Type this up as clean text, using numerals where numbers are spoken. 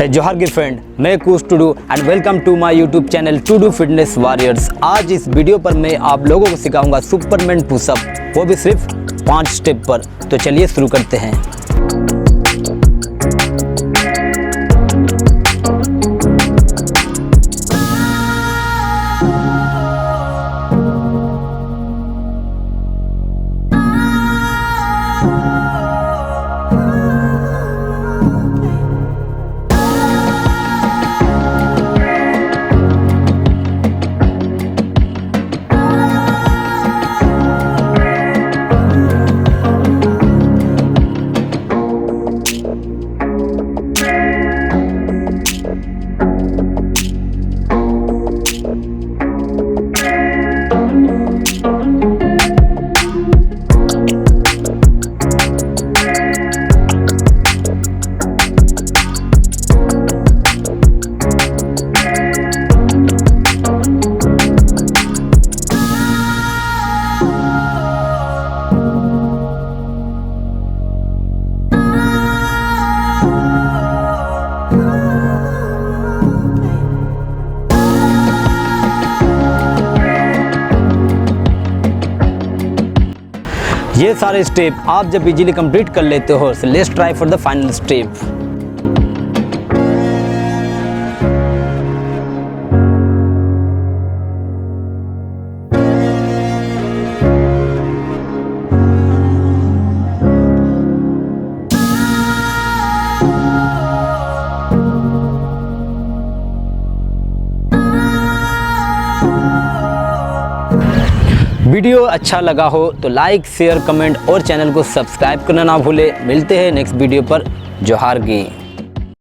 जोहार गी फ्रेंड, मैं Kush Tudu and welcome to my YouTube channel Tudu fitness warriors. आज इस वीडियो पर मैं आप लोगों को सिखाऊंगा सुपरमैन पुशअप, वो भी सिर्फ 5 स्टेप पर। तो चलिए शुरू करते हैं। ये सारे स्टेप आप जब इजीली कंप्लीट कर लेते हो, so let's try for the final step. Video अच्छा लगा हो तो लाइक, शेयर, कमेंट और चैनल को सब्सक्राइब करना ना भूले। मिलते हैं नेक्स्ट वीडियो पर। जोहार गी।